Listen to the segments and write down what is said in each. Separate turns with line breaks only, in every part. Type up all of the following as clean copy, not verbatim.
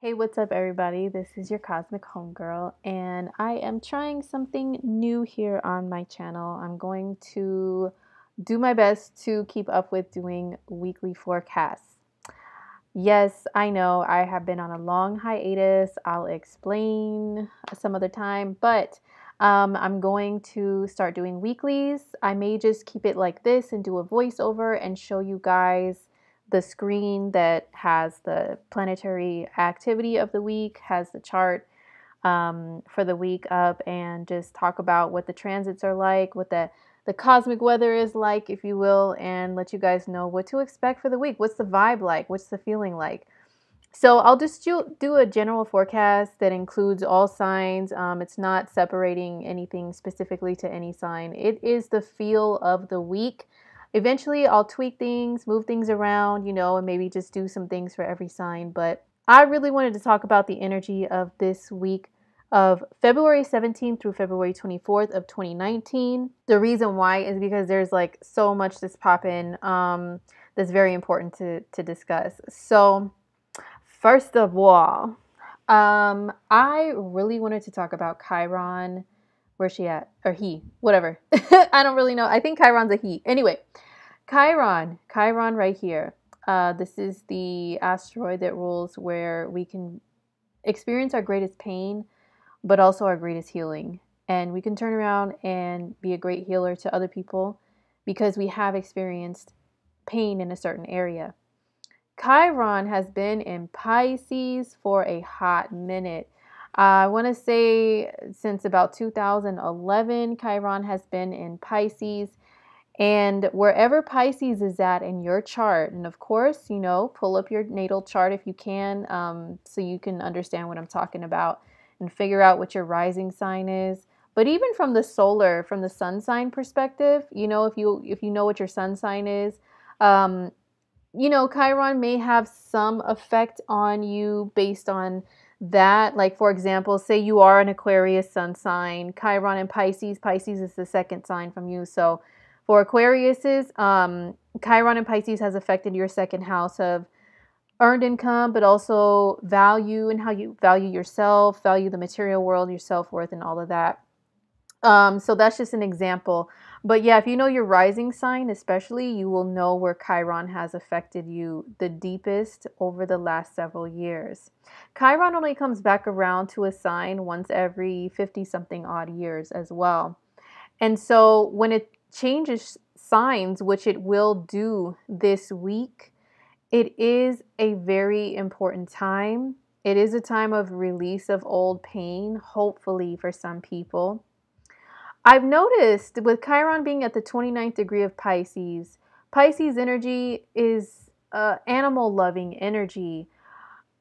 Hey, what's up, everybody? This is your Cosmic Homegirl, and I am trying something new here on my channel. I'm going to do my best to keep up with doing weekly forecasts. Yes, I know I have been on a long hiatus. I'll explain some other time, but I'm going to start doing weeklies. I may just keep it like this and do a voiceover and show you guys the screen that has the planetary activity of the week, has the chart for the week up, and just talk about what the transits are like, what the cosmic weather is like, if you will, and let you guys know what to expect for the week. What's the vibe like? What's the feeling like? So I'll just do a general forecast that includes all signs. It's not separating anything specifically to any sign. It is the feel of the week. Eventually, I'll tweak things, move things around, and maybe just do some things for every sign. But I really wanted to talk about the energy of this week of February 17th through February 24th of 2019. The reason why is because there's like so much that's popping that's very important to discuss. So, first of all, I really wanted to talk about Chiron. Where's she at? Or he, whatever. I don't really know. I think Chiron's a he. Anyway, Chiron right here. This is the asteroid that rules where we can experience our greatest pain, but also our greatest healing. And we can turn around and be a great healer to other people because we have experienced pain in a certain area. Chiron has been in Pisces for a hot minute. I want to say since about 2011, Chiron has been in Pisces. And wherever Pisces is at in your chart, and of course, pull up your natal chart if you can, so you can understand what I'm talking about and figure out what your rising sign is. But even from the sun sign perspective, if you know what your sun sign is, um, Chiron may have some effect on you based on that. Like, for example, say you are an Aquarius sun sign, Chiron and Pisces. Pisces is the second sign from you. So for Aquariuses, Chiron and Pisces has affected your second house of earned income, but also value and how you value yourself, value the material world, your self-worth, and all of that. So that's just an example. But yeah, if you know your rising sign, especially, you will know where Chiron has affected you the deepest over the last several years. Chiron only comes back around to a sign once every 50 something odd years as well. And so when it changes signs, which it will do this week, it is a very important time. It is a time of release of old pain, hopefully for some people. I've noticed with Chiron being at the 29th degree of Pisces, Pisces energy is animal loving energy.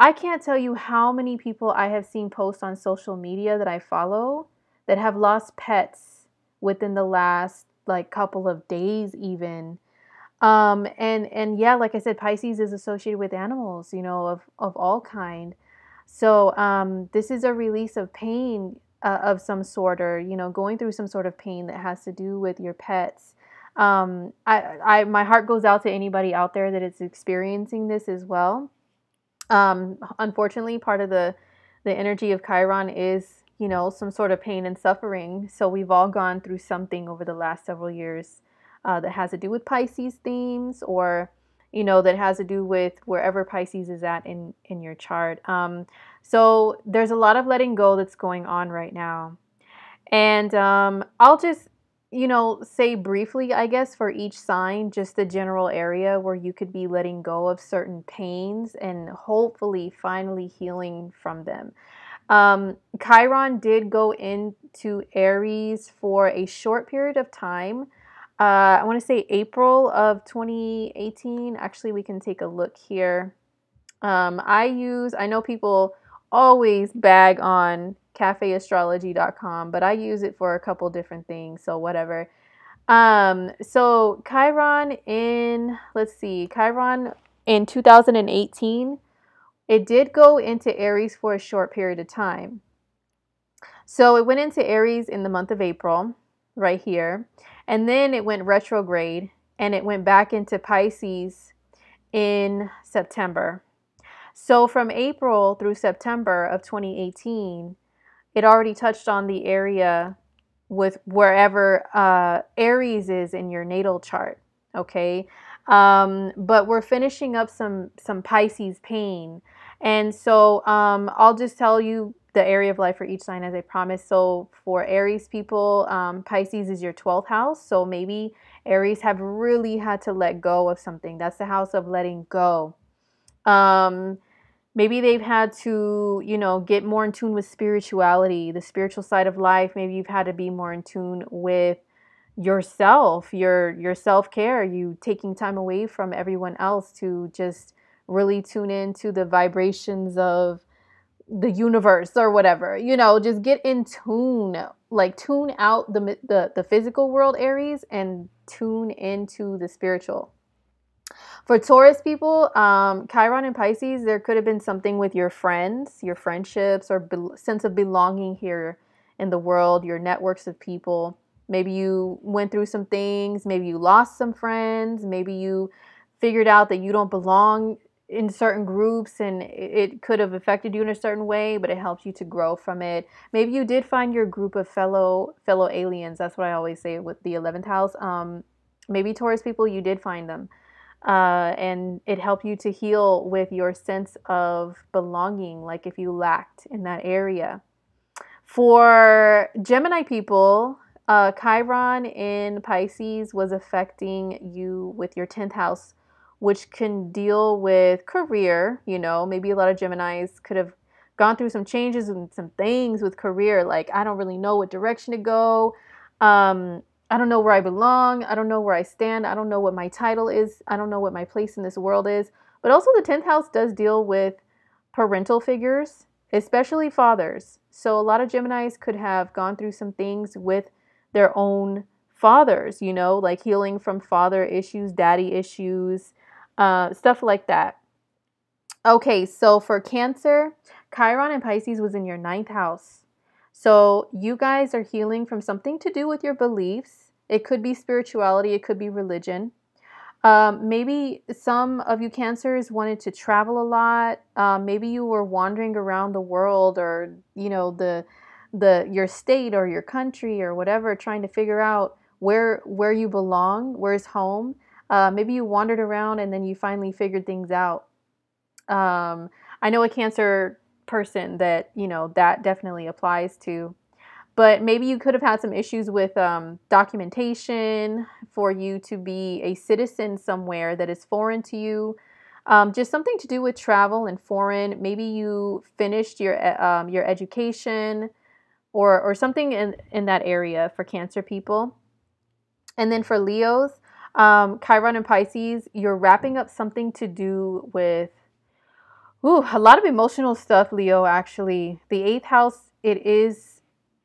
I can't tell you how many people I have seen post on social media that I follow that have lost pets within the last like couple of days even. And yeah, like I said, Pisces is associated with animals, of all kind. So this is a release of pain of some sort, or going through some sort of pain that has to do with your pets. My heart goes out to anybody out there that is experiencing this as well. Unfortunately, part of the energy of Chiron is some sort of pain and suffering. So we've all gone through something over the last several years that has to do with Pisces themes, or that has to do with wherever Pisces is at in your chart. So there's a lot of letting go that's going on right now. And I'll just, say briefly, I guess, for each sign, just the general area where you could be letting go of certain pains and hopefully finally healing from them. Chiron did go into Aries for a short period of time. I want to say April of 2018. Actually, we can take a look here. I know people always bag on cafeastrology.com, but I use it for a couple different things, so whatever. So Chiron in 2018, it did go into Aries for a short period of time. So it went into Aries in the month of April, right here, and then it went retrograde and it went back into Pisces in September. So from April through September of 2018, it already touched on the area with wherever Aries is in your natal chart. Okay. But we're finishing up some Pisces pain. And so I'll just tell you the area of life for each sign as I promised. So for Aries people, Pisces is your 12th house. So maybe Aries have really had to let go of something. That's the house of letting go. Um, Maybe they've had to, get more in tune with spirituality, the spiritual side of life. Maybe you've had to be more in tune with yourself, your self-care, you taking time away from everyone else to just really tune into the vibrations of the universe or whatever. Just get in tune, like tune out the physical world, Aries, and tune into the spiritual. For Taurus people, Chiron and Pisces, there could have been something with your friends, your friendships, or sense of belonging here in the world, your networks of people. Maybe you went through some things. Maybe you lost some friends. Maybe you figured out that you don't belong in certain groups and it could have affected you in a certain way, but it helps you to grow from it. Maybe you did find your group of fellow aliens. That's what I always say with the 11th house. Maybe Taurus people, you did find them. And it helped you to heal with your sense of belonging, like if you lacked in that area. For Gemini people, Chiron in Pisces was affecting you with your 10th house, which can deal with career. Maybe a lot of Geminis could have gone through some changes and some things with career, like I don't really know what direction to go. I don't know where I belong. I don't know where I stand. I don't know what my title is. I don't know what my place in this world is. But also the 10th house does deal with parental figures, especially fathers. So a lot of Geminis could have gone through some things with their own fathers, like healing from father issues, daddy issues, stuff like that. Okay, so for Cancer, Chiron and Pisces was in your 9th house. So you guys are healing from something to do with your beliefs. It could be spirituality. It could be religion. Maybe some of you Cancers wanted to travel a lot. Maybe you were wandering around the world, or your state or your country or whatever, trying to figure out where you belong, where's home. Maybe you wandered around and then you finally figured things out. I know a Cancer person that that definitely applies to. But maybe you could have had some issues with documentation for you to be a citizen somewhere that is foreign to you. Just something to do with travel and foreign. Maybe you finished your education or something in that area for Cancer people. And then for Leos, Chiron and Pisces, you're wrapping up something to do with a lot of emotional stuff, Leo, actually. The 8th house, it is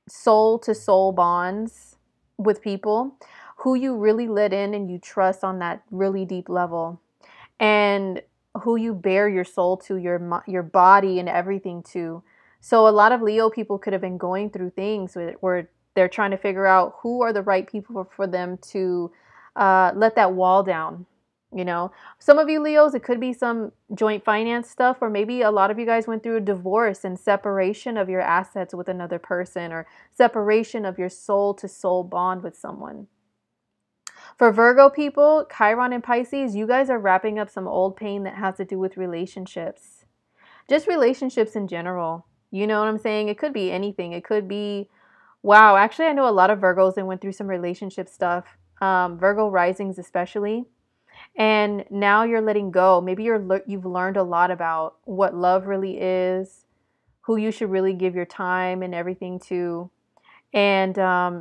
soul to soul bonds with people who you really let in and you trust on that really deep level, and who you bare your soul to, your body and everything to. So a lot of Leo people could have been going through things where they're trying to figure out who are the right people for them to let that wall down. Some of you Leos, it could be some joint finance stuff, or maybe a lot of you guys went through a divorce and separation of your assets with another person, or separation of your soul to soul bond with someone. For Virgo people, Chiron and Pisces, you guys are wrapping up some old pain that has to do with relationships. Just relationships in general. You know what I'm saying? It could be anything. It could be, wow, actually I know a lot of Virgos that went through some relationship stuff. Virgo risings especially. And now you're letting go. Maybe you've learned a lot about what love really is, who you should really give your time and everything to. And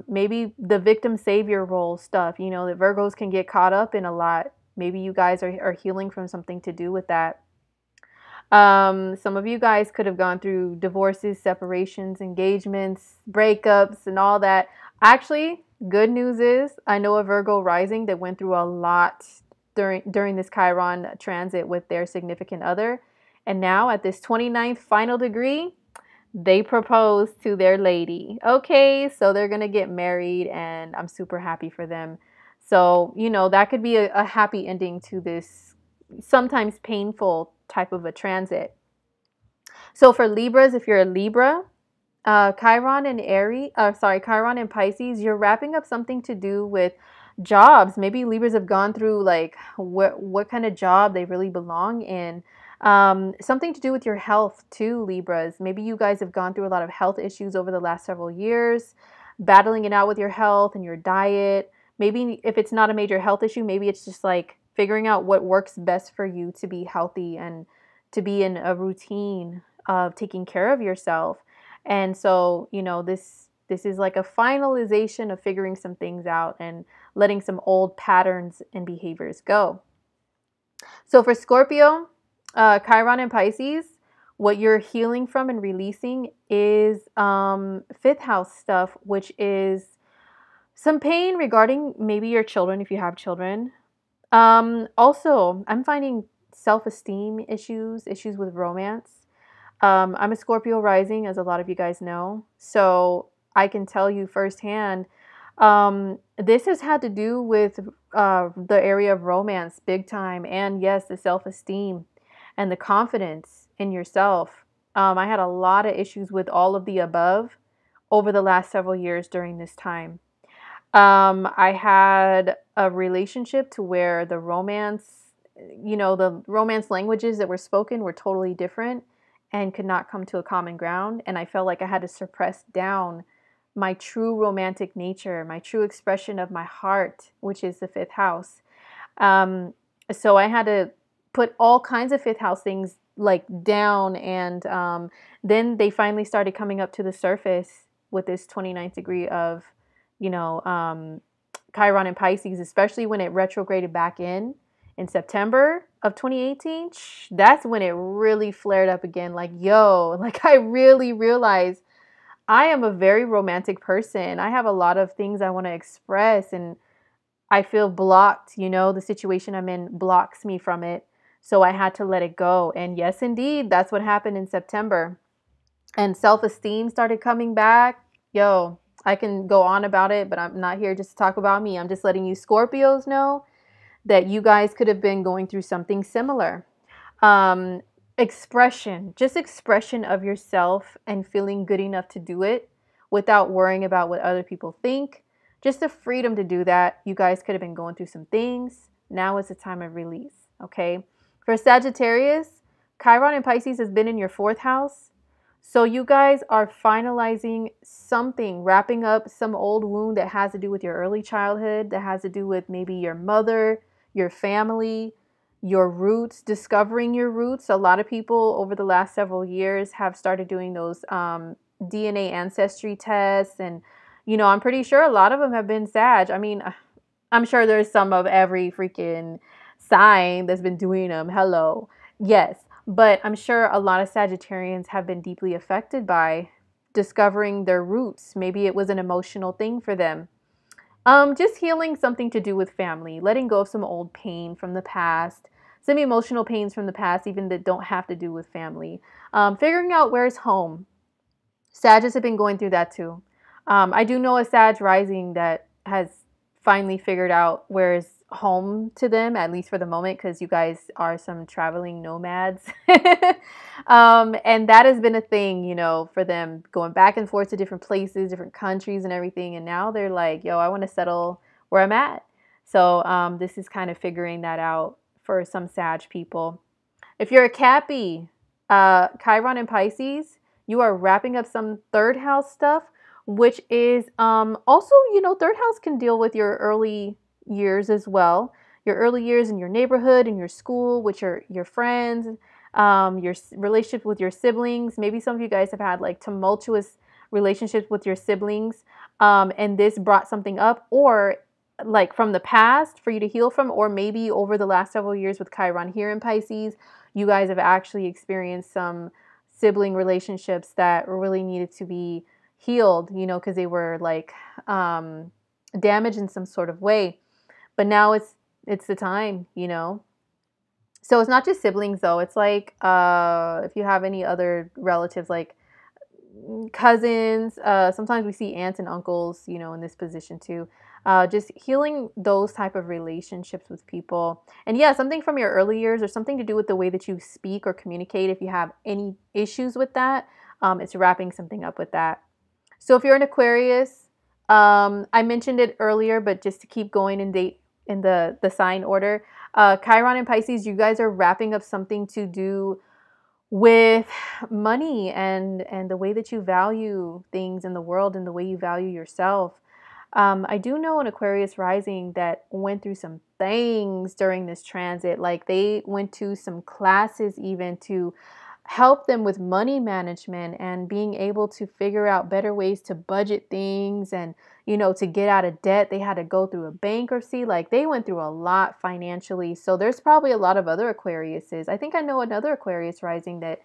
maybe the victim savior role stuff, that Virgos can get caught up in a lot. Maybe you guys are healing from something to do with that. Some of you guys could have gone through divorces, separations, engagements, breakups, and all that. Actually, good news is I know a Virgo rising that went through a lot during this Chiron transit with their significant other. And now at this 29th final degree, they proposed to their lady. Okay, so they're going to get married and I'm super happy for them. So, that could be a happy ending to this sometimes painful type of a transit. So for Libras, if you're a Libra, Chiron and Pisces, you're wrapping up something to do with jobs. Maybe Libras have gone through like what kind of job they really belong in. Something to do with your health too, Libras. Maybe you guys have gone through a lot of health issues over the last several years, battling it out with your health and your diet. Maybe if it's not a major health issue, maybe it's just like figuring out what works best for you to be healthy and to be in a routine of taking care of yourself. And so, this is like a finalization of figuring some things out and letting some old patterns and behaviors go. So for Scorpio, Chiron and Pisces, what you're healing from and releasing is fifth house stuff, which is some pain regarding maybe your children if you have children. Also, I'm finding self-esteem issues with romance. I'm a Scorpio rising, as a lot of you guys know. So I can tell you firsthand, this has had to do with the area of romance big time. And yes, the self-esteem and the confidence in yourself. I had a lot of issues with all of the above over the last several years during this time. I had a relationship to where the romance languages that were spoken were totally different and could not come to a common ground. And I felt like I had to suppress down my true romantic nature, my true expression of my heart, which is the fifth house. So I had to put all kinds of fifth house things like down. And then they finally started coming up to the surface with this 29th degree of, Chiron and Pisces, especially when it retrograded back in September of 2018. That's when it really flared up again. Like, like I really realized I am a very romantic person. I have a lot of things I want to express and I feel blocked. The situation I'm in blocks me from it. So I had to let it go. And yes, indeed, that's what happened in September. And self-esteem started coming back. I can go on about it, but I'm not here just to talk about me. I'm just letting you Scorpios know that you guys could have been going through something similar. Just expression of yourself and feeling good enough to do it without worrying about what other people think. Just the freedom to do that. You guys could have been going through some things. Now is the time of release, okay? For Sagittarius, Chiron and Pisces has been in your fourth house. So you guys are finalizing something, wrapping up some old wound that has to do with your early childhood, that has to do with maybe your mother, your family, your roots, discovering your roots. A lot of people over the last several years have started doing those DNA ancestry tests. And, I'm pretty sure a lot of them have been Sag. I mean, I'm sure there's some of every freaking sign that's been doing them. Hello. Yes. But I'm sure a lot of Sagittarians have been deeply affected by discovering their roots. Maybe it was an emotional thing for them. Just healing something to do with family, letting go of some old pain from the past, some emotional pains from the past, even that don't have to do with family. Figuring out where's home. Sagittarius have been going through that too. I do know a Sag rising that has finally figured out where's home to them, at least for the moment, because you guys are some traveling nomads. And that has been a thing, for them, going back and forth to different places, different countries and everything. And now they're like, I want to settle where I'm at. So this is kind of figuring that out for some Sag people. If you're a Cappy, Chiron and Pisces, you are wrapping up some third house stuff, which is also, third house can deal with your early years as well. Your early years in your neighborhood, in your school, with your friends, your relationship with your siblings. Maybe some of you guys have had like tumultuous relationships with your siblings, and this brought something up, or like from the past for you to heal from, or maybe over the last several years with Chiron here in Pisces, you guys have actually experienced some sibling relationships that really needed to be healed, because they were like damaged in some sort of way. But now it's the time, So it's not just siblings though. It's like if you have any other relatives, like cousins. Sometimes we see aunts and uncles, in this position too. just healing those type of relationships with people. And yeah, something from your early years or something to do with the way that you speak or communicate. If you have any issues with that, it's wrapping something up with that. So if you're an Aquarius, I mentioned it earlier, but just to keep going in the sign order, Chiron and Pisces, you guys are wrapping up something to do with money and the way that you value things in the world and the way you value yourself. I do know an Aquarius rising that went through some things during this transit. Like they went to some classes even to help them with money management and being able to figure out better ways to budget things and, to get out of debt. They had to go through a bankruptcy. Like they went through a lot financially. So there's probably a lot of other Aquariuses. I think I know another Aquarius rising that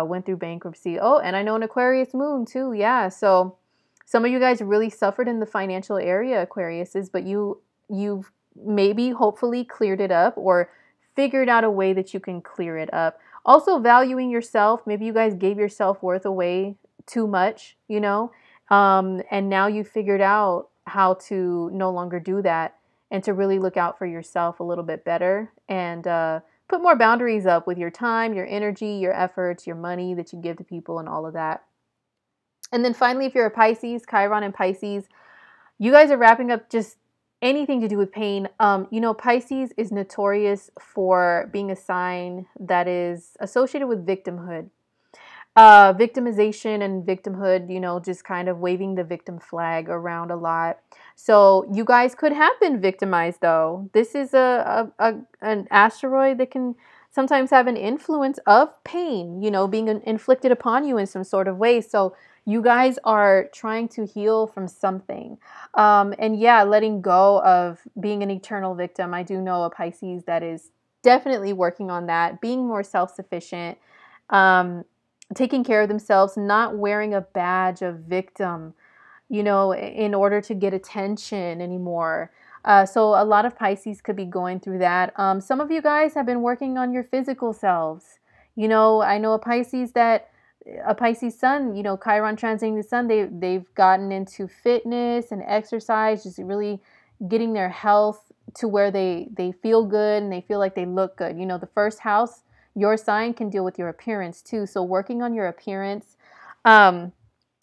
went through bankruptcy. Oh, and I know an Aquarius moon too. Yeah. So some of you guys really suffered in the financial area, Aquariuses, but you've maybe hopefully cleared it up or figured out a way that you can clear it up. Also valuing yourself. Maybe you guys gave your self-worth away too much, and now you figured out how to no longer do that and to really look out for yourself a little bit better and put more boundaries up with your time, your energy, your efforts, your money that you give to people and all of that. And then finally, if you're a Pisces, Chiron and Pisces, you guys are wrapping up just anything to do with pain. Pisces is notorious for being a sign that is associated with victimhood. Victimization and victimhood, just kind of waving the victim flag around a lot. So you guys could have been victimized though. This is an asteroid that can sometimes have an influence of pain, being inflicted upon you in some sort of way. So you guys are trying to heal from something. And yeah, letting go of being an eternal victim. I do know a Pisces that is definitely working on that, being more self-sufficient, taking care of themselves, not wearing a badge of victim, in order to get attention anymore. So a lot of Pisces could be going through that. Some of you guys have been working on your physical selves. I know a Pisces sun, Chiron transiting the sun, they've gotten into fitness and exercise, just really getting their health to where they feel good and they feel like they look good. The first house, your sign, can deal with your appearance too. So working on your appearance.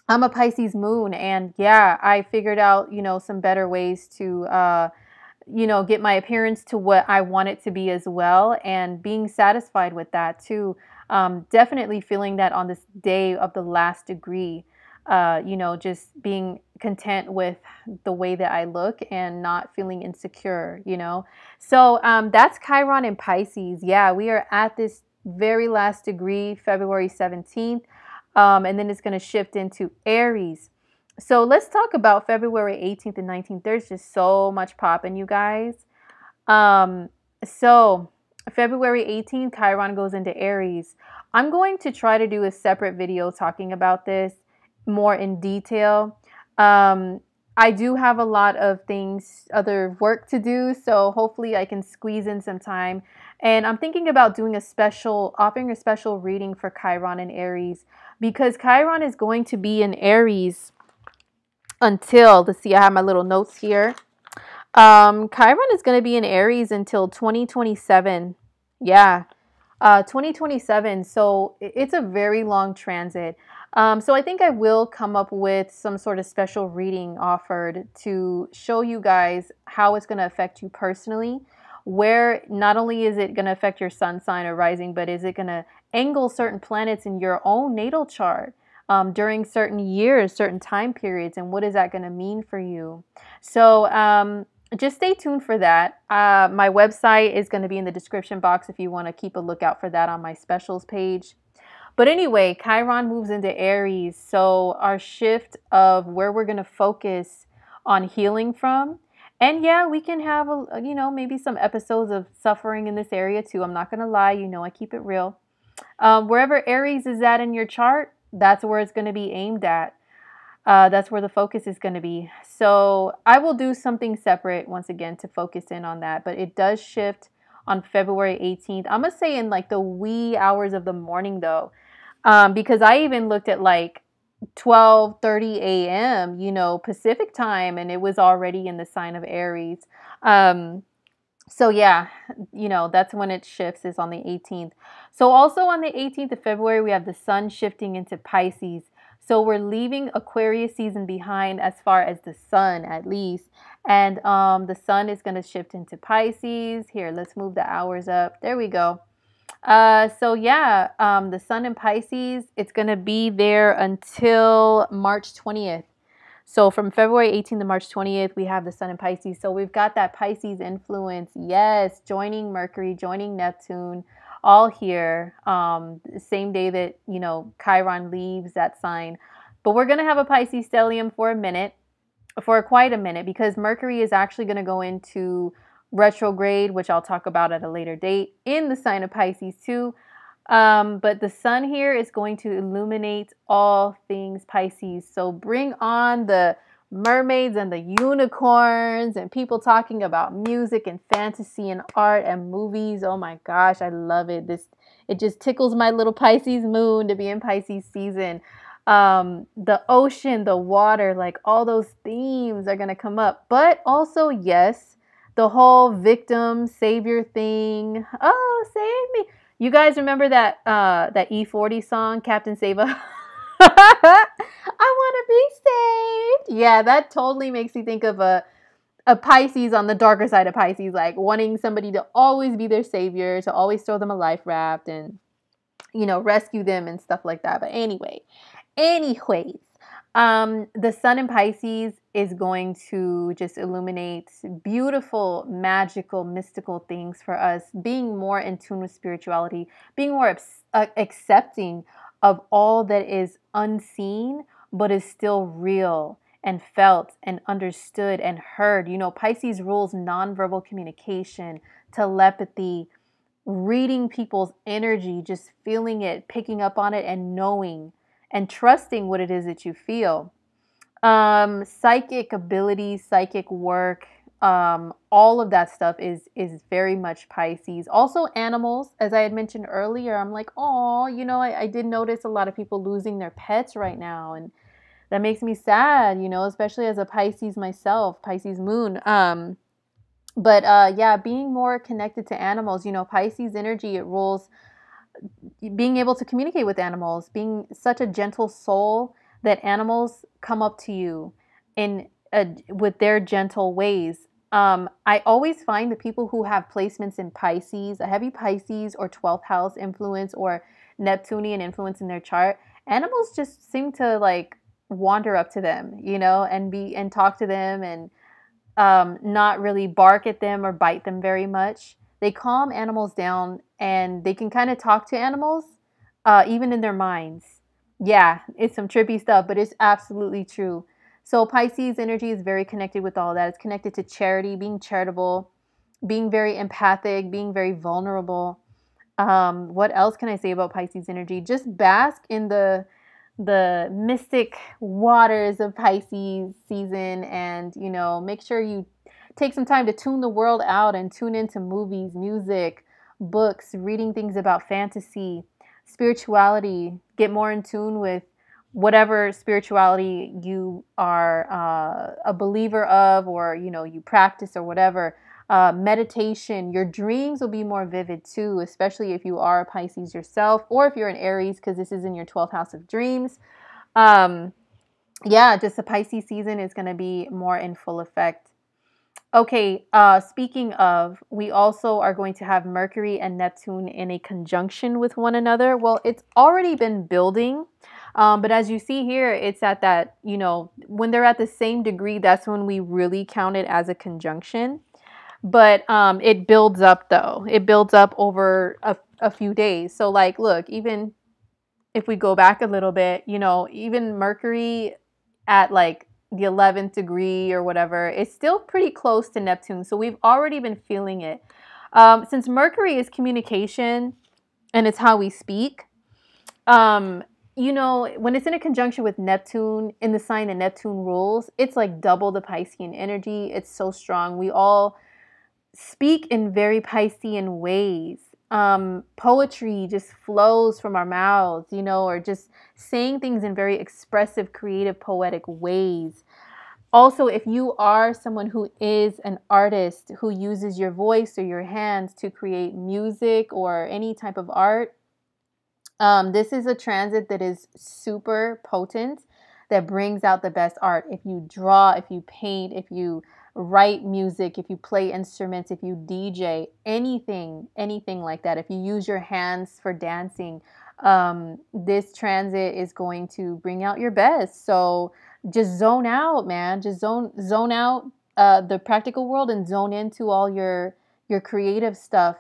I'm a Pisces moon, and yeah, I figured out, some better ways to, get my appearance to what I want it to be as well, and being satisfied with that too. Definitely feeling that on this day of the last degree, just being content with the way that I look and not feeling insecure, So that's Chiron and Pisces. Yeah, we are at this very last degree, February 17th. And then it's going to shift into Aries. So let's talk about February 18th and 19th. There's just so much popping, you guys. So February 18th, Chiron goes into Aries. I'm going to try to do a separate video talking about this more in detail. I do have a lot of things, other work to do, so hopefully I can squeeze in some time. And I'm thinking about doing offering a special reading for Chiron and Aries, because Chiron is going to be in Aries until, let's see, I have my little notes here. Chiron is going to be in Aries until 2027. Yeah, 2027. So it's a very long transit. So I think I will come up with some sort of special reading offered to show you guys how it's going to affect you personally, where not only is it going to affect your sun sign or rising, but is it going to angle certain planets in your own natal chart during certain years, certain time periods, and what is that going to mean for you? So just stay tuned for that. My website is going to be in the description box if you want to keep a lookout for that on my specials page. But anyway, Chiron moves into Aries. So our shift of where we're going to focus on healing from. And yeah, we can have, maybe some episodes of suffering in this area too. I'm not going to lie. I keep it real. Wherever Aries is at in your chart, that's where it's going to be aimed at. That's where the focus is going to be. So I will do something separate once again to focus in on that. But it does shift on February 18th. I'm going to say in like the wee hours of the morning though. Because I even looked at like 12:30 a.m., Pacific time, and it was already in the sign of Aries. Um, so yeah, that's when it shifts, is on the 18th. So also on the 18th of February, we have the sun shifting into Pisces. So we're leaving Aquarius season behind as far as the sun, at least. And the sun is going to shift into Pisces. Here, let's move the hours up. There we go. So yeah, the sun in Pisces, it's going to be there until March 20th. So from February 18th to March 20th, we have the sun in Pisces. So we've got that Pisces influence. Yes, joining Mercury, joining Neptune, all here. Same day that, Chiron leaves that sign. But we're going to have a Pisces stellium for quite a minute, because Mercury is actually going to go into retrograde, which I'll talk about at a later date, in the sign of Pisces too. But the sun here is going to illuminate all things Pisces. So bring on the mermaids and the unicorns and people talking about music and fantasy and art and movies. Oh my gosh, I love it. It just tickles my little Pisces moon to be in Pisces season. The ocean, the water, like all those themes are going to come up. But also, yes, the whole victim savior thing. Oh, save me. You guys remember that E40 song, Captain Save Us? I want to be saved. Yeah, that totally makes me think of a Pisces on the darker side of Pisces, like wanting somebody to always be their savior, to always throw them a life raft and, rescue them and stuff like that. But anyways, the sun in Pisces is going to just illuminate beautiful, magical, mystical things for us, being more in tune with spirituality, being more accepting of all that is unseen, but is still real and felt and understood and heard. Pisces rules nonverbal communication, telepathy, reading people's energy, just feeling it, picking up on it, and knowing and trusting what it is that you feel. Psychic abilities, psychic work, all of that stuff is very much Pisces. Also animals, as I had mentioned earlier. I'm like, oh, I did notice a lot of people losing their pets right now, and that makes me sad, especially as a Pisces myself, Pisces moon. But yeah, being more connected to animals. Pisces energy, it rules being able to communicate with animals, being such a gentle soul that animals come up to you in with their gentle ways. I always find the people who have placements in Pisces, a heavy Pisces or 12th house influence or Neptunian influence in their chart, animals just seem to like wander up to them, and talk to them, and not really bark at them or bite them very much. They calm animals down, and they can kind of talk to animals, even in their minds. Yeah, it's some trippy stuff, but it's absolutely true. So Pisces energy is very connected with all that. It's connected to charity, being charitable, being very empathic, being very vulnerable. What else can I say about Pisces energy? Just bask in the mystic waters of Pisces season, and make sure you take some time to tune the world out and tune into movies, music, books, reading things about fantasy, spirituality. Get more in tune with whatever spirituality you are a believer of, or you practice, or whatever. Meditation, your dreams will be more vivid too, especially if you are a Pisces yourself, or if you're an Aries, because this is in your 12th house of dreams. Yeah, just the Pisces season is going to be more in full effect. Okay, speaking of, we also are going to have Mercury and Neptune in a conjunction with one another. Well, it's already been building, but as you see here, it's at that, when they're at the same degree, that's when we really count it as a conjunction. But it builds up, though. It builds up over a few days. So, like, look, even if we go back a little bit, even Mercury at like the 11th degree or whatever, it's still pretty close to Neptune. So we've already been feeling it. Since Mercury is communication and it's how we speak, when it's in a conjunction with Neptune, in the sign that Neptune rules, it's like double the Piscean energy. It's so strong. We all speak in very Piscean ways. poetry just flows from our mouths, you know, or just saying things in very expressive, creative, poetic ways. Also, if you are someone who is an artist who uses your voice or your hands to create music or any type of art, this is a transit that is super potent, that brings out the best art. If you draw, if you paint, if you write music, if you play instruments, if you DJ, anything like that, if you use your hands for dancing, this transit is going to bring out your best. So just zone out, man. Just zone out the practical world and zone into all your creative stuff.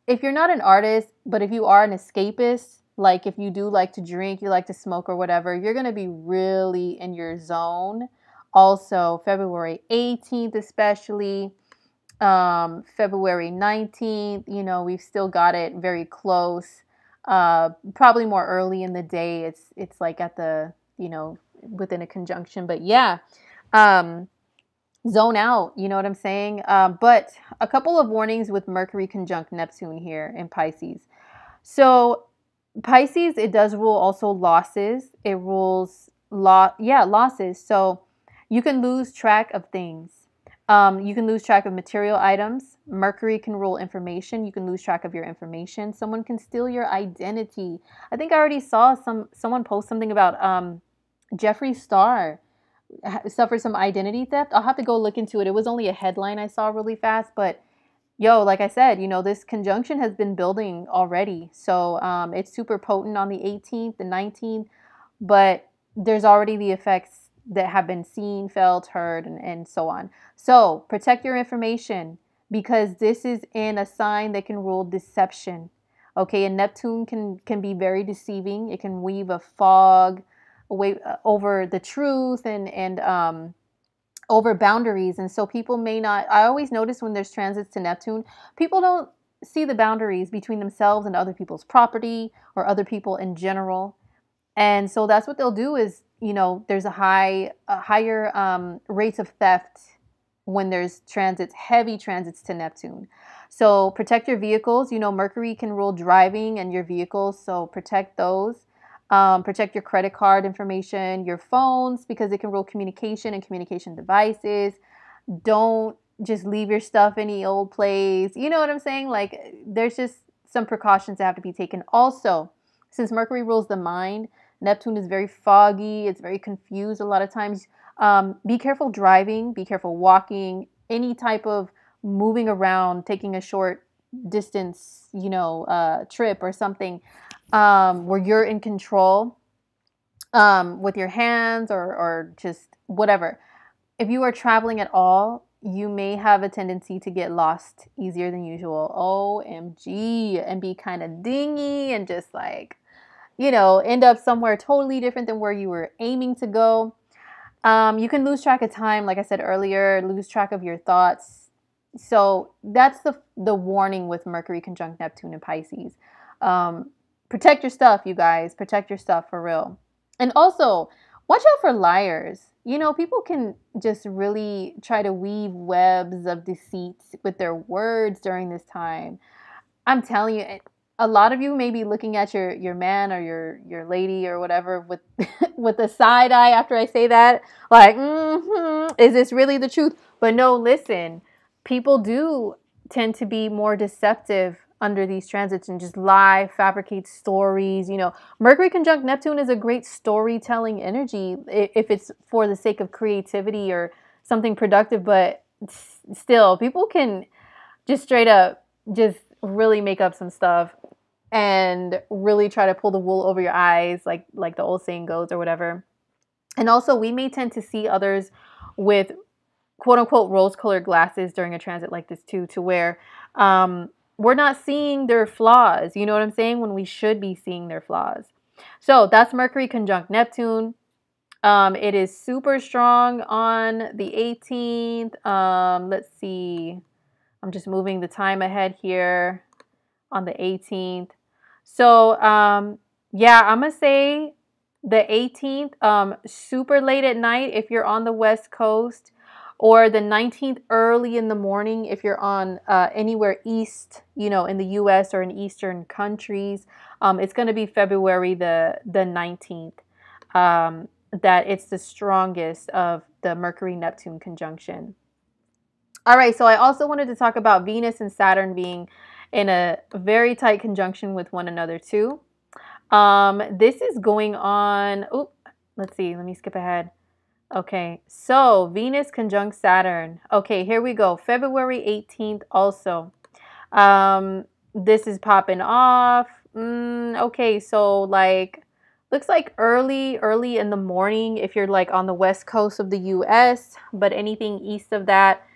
If you're not an artist, but if you are an escapist, like if you do like to drink, you like to smoke or whatever, you're going to be really in your zone. Also, February 18th, especially, February 19th, you know, we've still got it very close. Probably more early in the day. It's like at the, you know, within a conjunction. But yeah, zone out, you know what I'm saying? But a couple of warnings with Mercury conjunct Neptune here in Pisces. So Pisces, it does rule also losses. It rules losses. So you can lose track of things. You can lose track of material items. Mercury can rule information. You can lose track of your information. Someone can steal your identity. I think I already saw someone post something about Jeffree Star suffered some identity theft. I'll have to go look into it. It was only a headline I saw really fast, but yo, like I said, you know, this conjunction has been building already. So it's super potent on the 18th, the 19th, but there's already the effects that have been seen, felt, heard, and so on. So protect your information, because this is in a sign that can rule deception. Okay, and Neptune can be very deceiving. It can weave a fog away over the truth and over boundaries. And so people may not, I always notice when there's transits to Neptune, people don't see the boundaries between themselves and other people's property or other people in general. And so that's what they'll do is, you know, there's a higher rates of theft when there's transits, heavy transits to Neptune. So protect your vehicles. You know, Mercury can rule driving and your vehicles, so protect those. Protect your credit card information, your phones, because it can rule communication and communication devices. Don't just leave your stuff any old place. You know what I'm saying? Like, there's just some precautions that have to be taken. Also, since Mercury rules the mind, Neptune is very foggy. It's very confused a lot of times. Be careful driving. Be careful walking. Any type of moving around, taking a short distance, you know, trip or something. Where you're in control with your hands or just whatever. If you are traveling at all, you may have a tendency to get lost easier than usual. OMG. And be kind of dingy and just like, you know, end up somewhere totally different than where you were aiming to go. You can lose track of time, like I said earlier, lose track of your thoughts. So that's the warning with Mercury conjunct Neptune and Pisces. Protect your stuff, you guys. Protect your stuff for real. And also, watch out for liars. You know, people can just really try to weave webs of deceit with their words during this time. I'm telling you, a lot of you may be looking at your man or your lady or whatever with with a side eye after I say that. Like, is this really the truth? But no, listen, people do tend to be more deceptive under these transits and just lie, fabricate stories. You know, Mercury conjunct Neptune is a great storytelling energy if it's for the sake of creativity or something productive, but still, people can just straight up just really make up some stuff and really try to pull the wool over your eyes, like the old saying goes or whatever. And also, we may tend to see others with quote unquote rose-colored glasses during a transit like this too, to where we're not seeing their flaws. You know what I'm saying? When we should be seeing their flaws. So that's Mercury conjunct Neptune. It is super strong on the 18th. Let's see. I'm just moving the time ahead here on the 18th. So, yeah, I'm going to say the 18th, super late at night if you're on the West Coast, or the 19th early in the morning if you're on anywhere east, in the US or in Eastern countries. It's going to be February the 19th. That it's the strongest of the Mercury-Neptune conjunction. All right, so I also wanted to talk about Venus and Saturn being in a very tight conjunction with one another too. This is going on. Oh, let's see. Let me skip ahead. Okay, so Venus conjunct Saturn. Okay, here we go. February 18th also. This is popping off. Okay, so like looks like early in the morning if you're like on the west coast of the US, but anything east of that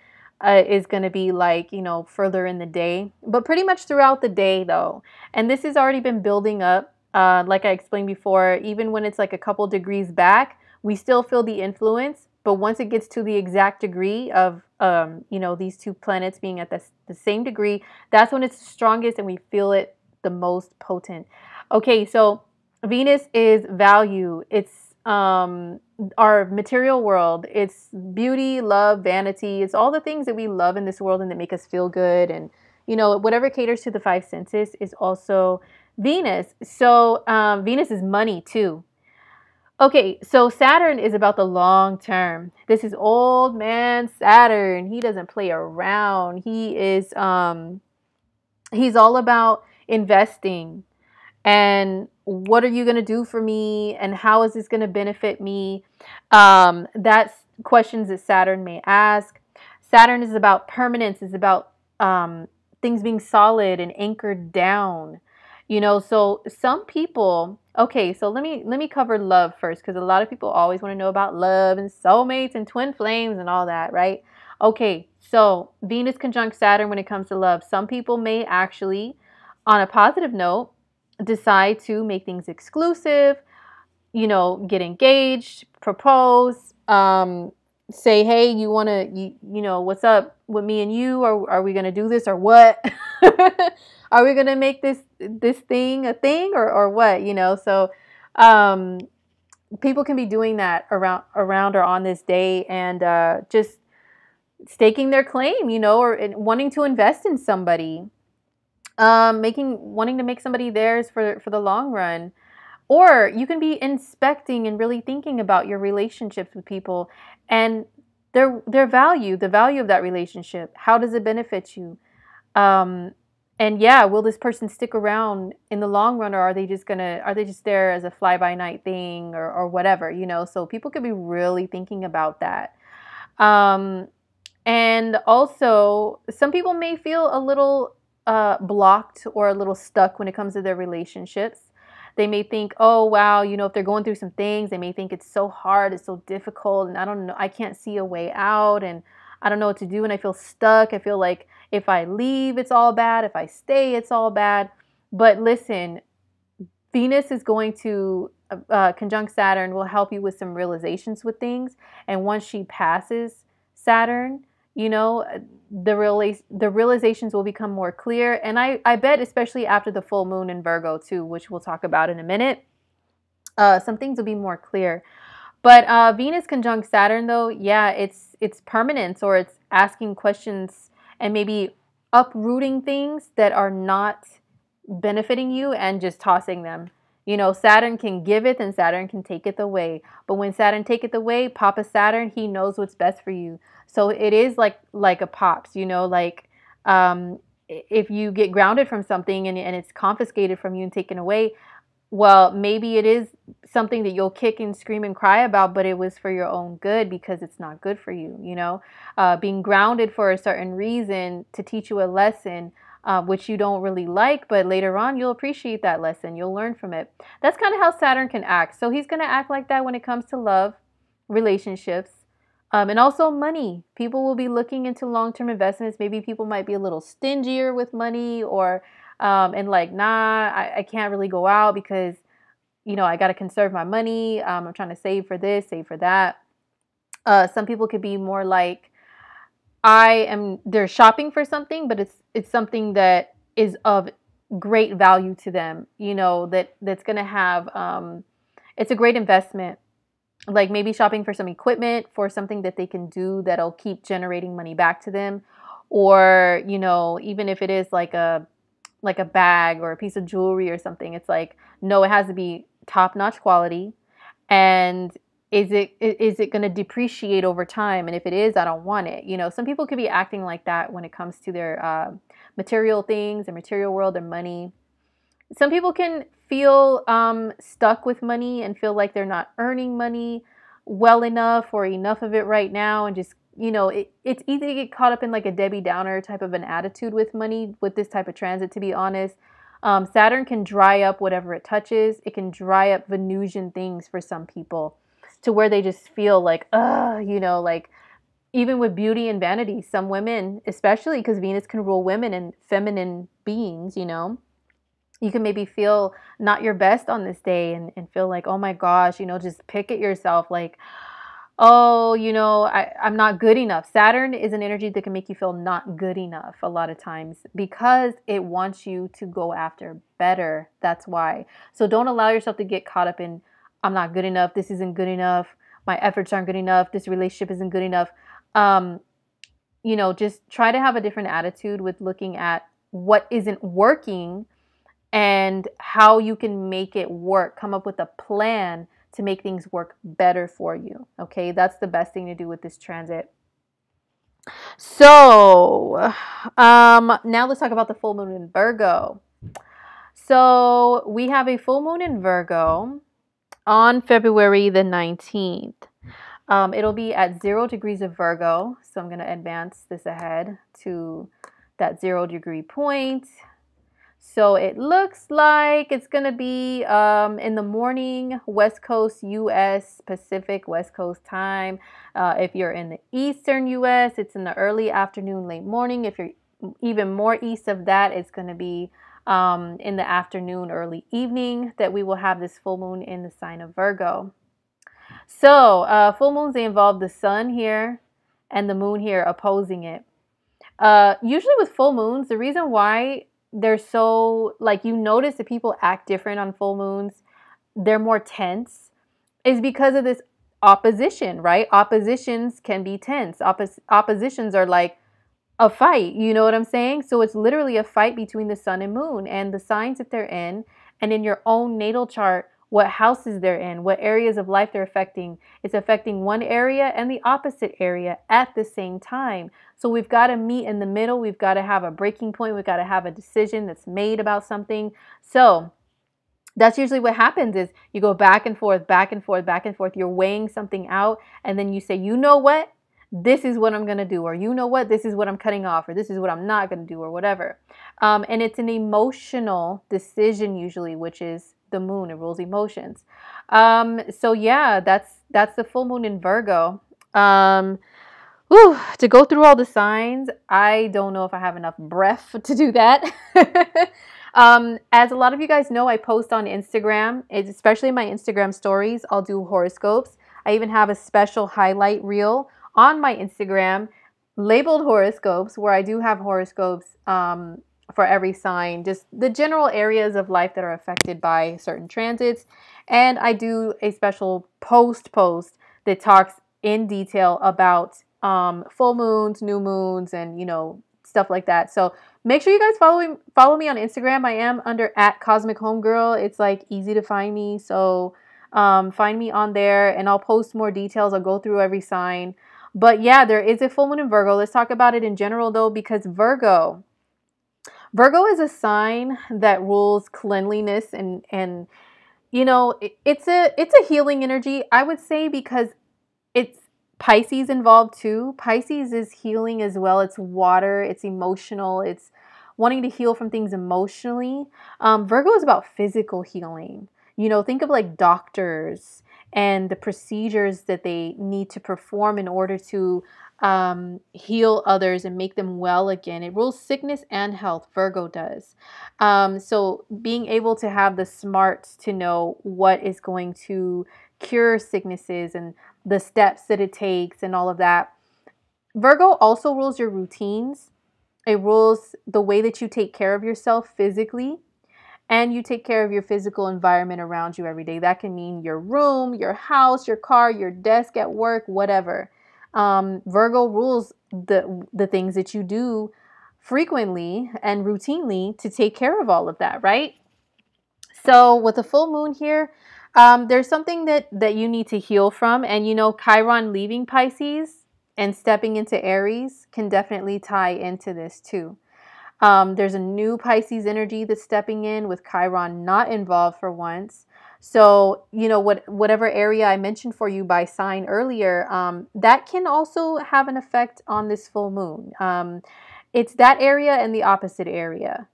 is going to be like, further in the day, but pretty much throughout the day though. And this has already been building up. Like I explained before, even when it's like a couple degrees back, we still feel the influence. But once it gets to the exact degree of, these two planets being at the same degree, that's when it's the strongest and we feel it the most potent. So Venus is value. It's our material world. It's beauty, love, vanity. It's all the things that we love in this world and that make us feel good. And, whatever caters to the five senses is also Venus. So Venus is money too. Okay, so Saturn is about the long term. This is old man Saturn. He doesn't play around. He's all about investing and what are you going to do for me and how is this going to benefit me. That's questions that Saturn may ask. Saturn is about permanence, is about things being solid and anchored down. So some people, okay, so let me cover love first, because a lot of people always want to know about love and soulmates and twin flames and all that, right? Okay, so Venus conjunct Saturn when it comes to love. Some people may actually, on a positive note, decide to make things exclusive, get engaged, propose, say, hey, you want to, what's up with me and you? Or are we going to do this or what? Are we going to make this thing a thing or what? So people can be doing that around or on this day and just staking their claim, or wanting to invest in somebody. Wanting to make somebody theirs for the long run. Or you can be inspecting and really thinking about your relationships with people and their value, the value of that relationship. How does it benefit you? And yeah, will this person stick around in the long run, or are they just there as a fly by night thing or whatever, So people could be really thinking about that. And also some people may feel a little blocked or a little stuck when it comes to their relationships. They may think, oh, wow, if they're going through some things, they may think it's so hard, it's so difficult, and I don't know, I can't see a way out, and I don't know what to do, and I feel stuck. I feel like if I leave, it's all bad. If I stay, it's all bad. But listen, Venus is going to conjunct Saturn will help you with some realizations with things. And once she passes Saturn, the realizations will become more clear. And I bet especially after the full moon in Virgo too, which we'll talk about in a minute, some things will be more clear. But Venus conjunct Saturn though, yeah, it's permanence, or it's asking questions and maybe uprooting things that are not benefiting you and just tossing them. Saturn can give it and Saturn can take it away. But when Saturn take it away, Papa Saturn, he knows what's best for you. So it is like a pops, like if you get grounded from something and it's confiscated from you and taken away, well, maybe it is something that you'll kick and scream and cry about, but it was for your own good because it's not good for you, being grounded for a certain reason to teach you a lesson, which you don't really like, but later on you'll appreciate that lesson. You'll learn from it. That's kind of how Saturn can act. So he's going to act like that when it comes to love, relationships, and also money. People will be looking into long-term investments. Maybe people might be a little stingier with money or and like, nah, I can't really go out because, I got to conserve my money. I'm trying to save for this, save for that. Some people could be more like, they're shopping for something, but it's something that is of great value to them, that's going to have, it's a great investment. like maybe shopping for some equipment for something that they can do that'll keep generating money back to them. Or, you know, even if it is like a bag or a piece of jewelry or something, it's like, no, it has to be top-notch quality. And is it going to depreciate over time? And if it is, I don't want it. You know, some people could be acting like that when it comes to their material things, their material world, their money. Some people can feel stuck with money and feel like they're not earning money well enough or enough of it right now, and just, you know, it's easy to get caught up in like a Debbie Downer type of an attitude with money with this type of transit, to be honest. Saturn can dry up whatever it touches. It can dry up Venusian things for some people to where they just feel like, you know, like even with beauty and vanity, some women, especially because Venus can rule women and feminine beings, you know, you can maybe feel not your best on this day, and feel like, oh my gosh, you know, just pick at yourself like, oh, you know, I'm not good enough. Saturn is an energy that can make you feel not good enough a lot of times because it wants you to go after better. That's why. So don't allow yourself to get caught up in, I'm not good enough. This isn't good enough. My efforts aren't good enough. This relationship isn't good enough. Um, you know, just try to have a different attitude with looking at what isn't working and how you can make it work. Come up with a plan to make things work better for you. Okay, that's the best thing to do with this transit. So, now let's talk about the full moon in Virgo. So, we have a full moon in Virgo on February the 19th. It'll be at 0 degrees of Virgo. So, I'm going to advance this ahead to that 0 degree point. So it looks like it's going to be in the morning, West Coast U.S. Pacific West Coast time. If you're in the Eastern U.S., it's in the early afternoon, late morning. If you're even more east of that, it's going to be in the afternoon, early evening that we will have this full moon in the sign of Virgo. So full moons, they involve the sun here and the moon here opposing it. Usually with full moons, the reason why they're so, like, you notice that people act different on full moons, they're more tense, is because of this opposition, right? Oppositions can be tense. Oppositions are like a fight, you know what I'm saying? So it's literally a fight between the sun and moon and the signs that they're in, and in your own natal chart, what houses they're in, what areas of life they're affecting. It's affecting one area and the opposite area at the same time. So we've got to meet in the middle. We've got to have a breaking point. We've got to have a decision that's made about something. So that's usually what happens is you go back and forth, back and forth, back and forth. You're weighing something out, and then you say, you know what? This is what I'm going to do, or you know what? This is what I'm cutting off, or this is what I'm not going to do, or whatever. And it's an emotional decision usually, which is the moon. It rules emotions. So yeah, that's the full moon in Virgo. To go through all the signs, I don't know if I have enough breath to do that. As a lot of you guys know, I post on Instagram, especially my Instagram stories. I'll do horoscopes. I even have a special highlight reel on my Instagram labeled horoscopes, where I do have horoscopes for every sign, just the general areas of life that are affected by certain transits. And I do a special post that talks in detail about full moons, new moons, and, you know, stuff like that. So make sure you guys follow me on Instagram. I am under @CosmicHomegirl. It's like easy to find me. So find me on there, and I'll post more details. I'll go through every sign. But yeah, there is a full moon in Virgo. Let's talk about it in general though, because Virgo is a sign that rules cleanliness, and you know, it's a healing energy, I would say, because it's Pisces involved too. Pisces is healing as well. It's water, it's emotional, it's wanting to heal from things emotionally. Virgo is about physical healing. You know, think of like doctors and the procedures that they need to perform in order to heal others and make them well again. It rules sickness and health. Virgo does. So being able to have the smarts to know what is going to cure sicknesses and the steps that it takes and all of that. Virgo also rules your routines. It rules the way that you take care of yourself physically. and you take care of your physical environment around you every day. That can mean your room, your house, your car, your desk at work, whatever. Virgo rules the things that you do frequently and routinely to take care of all of that, right? So with the full moon here, there's something that you need to heal from. And Chiron leaving Pisces and stepping into Aries can definitely tie into this too. There's a new Pisces energy that's stepping in with Chiron not involved for once. So, whatever area I mentioned for you by sign earlier, that can also have an effect on this full moon. It's that area and the opposite area.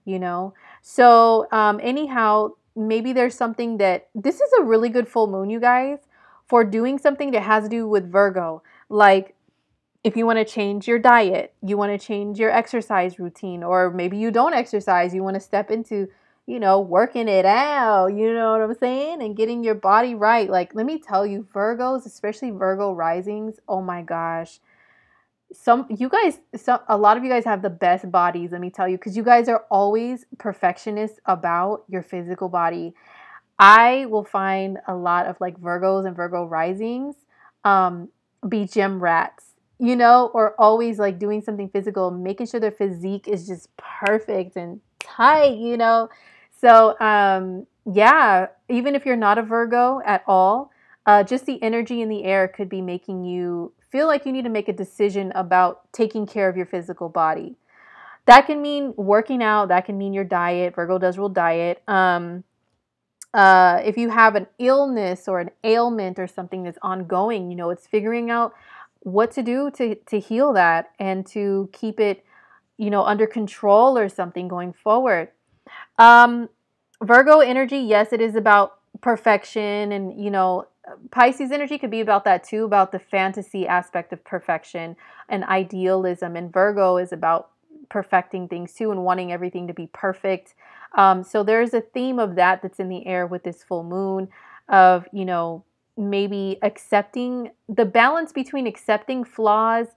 So, anyhow, maybe there's something this is a really good full moon, you guys, for doing something that has to do with Virgo. Like, if you want to change your diet, you want to change your exercise routine, or maybe you don't exercise, you want to step into, working it out, you know what I'm saying? And getting your body right. Like, let me tell you, Virgos, especially Virgo risings, oh my gosh. A lot of you guys have the best bodies, let me tell you, because you guys are always perfectionists about your physical body. I will find a lot of like Virgos and Virgo risings be gym rats, or always like doing something physical, making sure their physique is just perfect and tight. So, yeah, even if you're not a Virgo at all, just the energy in the air could be making you feel like you need to make a decision about taking care of your physical body. That can mean working out. That can mean your diet. Virgo does rule diet. If you have an illness or an ailment or something that's ongoing, it's figuring out what to do to heal that and to keep it, under control or something going forward. Virgo energy, yes, it is about perfection, and Pisces energy could be about that too, about the fantasy aspect of perfection and idealism. And Virgo is about perfecting things too and wanting everything to be perfect. So there's a theme of that's in the air with this full moon of, maybe accepting the balance between accepting flaws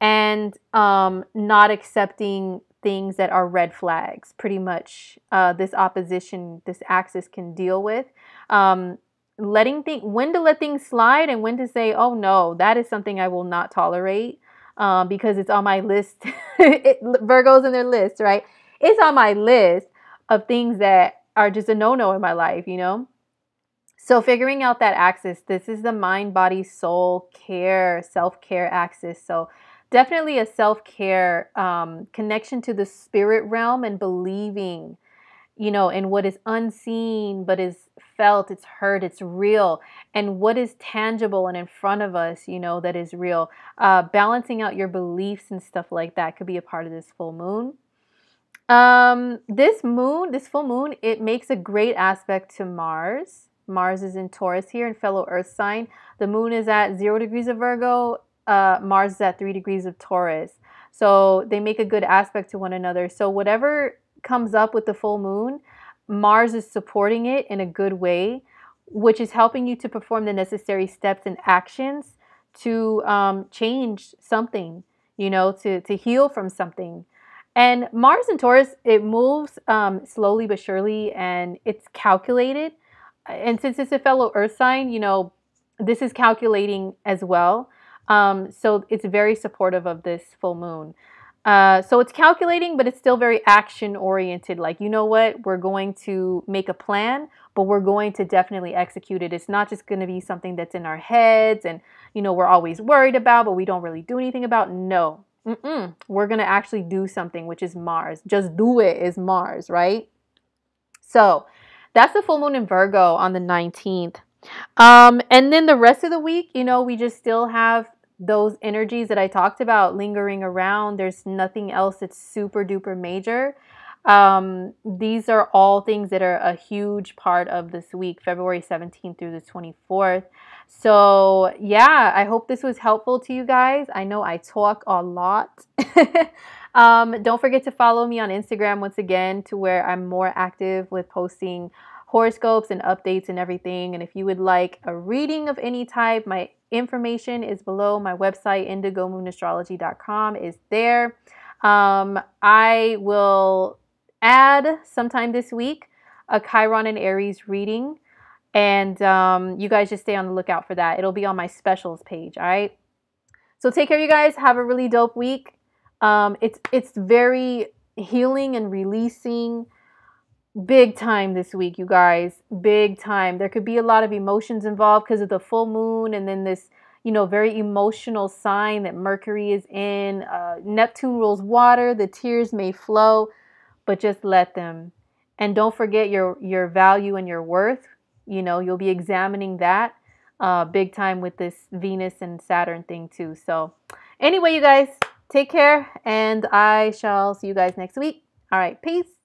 and not accepting things that are red flags. Pretty much this opposition, this axis can deal with. When to let things slide and when to say, oh no, that is something I will not tolerate because it's on my list. Virgo's in their list, right? It's on my list of things that are just a no-no in my life, So figuring out that axis, this is the mind, body, soul, care, self-care axis. So definitely a self-care connection to the spirit realm and believing, in what is unseen but is felt, it's heard, it's real, and what is tangible and in front of us, that is real. Balancing out your beliefs and stuff like that could be a part of this full moon. This full moon, it makes a great aspect to Mars. Mars is in Taurus here, in fellow Earth sign. The moon is at 0 degrees of Virgo. Mars is at 3 degrees of Taurus. So they make a good aspect to one another. So whatever comes up with the full moon, Mars is supporting it in a good way, which is helping you to perform the necessary steps and actions to change something, to heal from something. And Mars in Taurus, it moves slowly but surely, and it's calculated. And since it's a fellow Earth sign, this is calculating as well. So it's very supportive of this full moon. So it's calculating, but it's still very action oriented. Like, you know what? We're going to make a plan, but we're going to definitely execute it. It's not just going to be something that's in our heads and, we're always worried about, but we don't really do anything about. No. We're going to actually do something, which is Mars. Just do it is Mars, right? So that's the full moon in Virgo on the 19th. And then the rest of the week, we just still have those energies that I talked about lingering around. There's nothing else that's super duper major. These are all things that are a huge part of this week, February 17th through the 24th. So yeah, I hope this was helpful to you guys. I know I talk a lot. Don't forget to follow me on Instagram once again, to where I'm more active with posting horoscopes and updates and everything. And if you would like a reading of any type, my information is below. My website, indigomoonastrology.com, is there. I will add sometime this week a Chiron and Aries reading. And you guys just stay on the lookout for that. It'll be on my specials page, all right? So take care, you guys. Have a really dope week. It's very healing and releasing. Big time this week, you guys. Big time. There could be a lot of emotions involved because of the full moon and then this, very emotional sign that Mercury is in. Neptune rules water. The tears may flow, but just let them. And don't forget your value and your worth. You'll be examining that big time with this Venus and Saturn thing too. So anyway, you guys, take care, and I shall see you guys next week. All right, peace.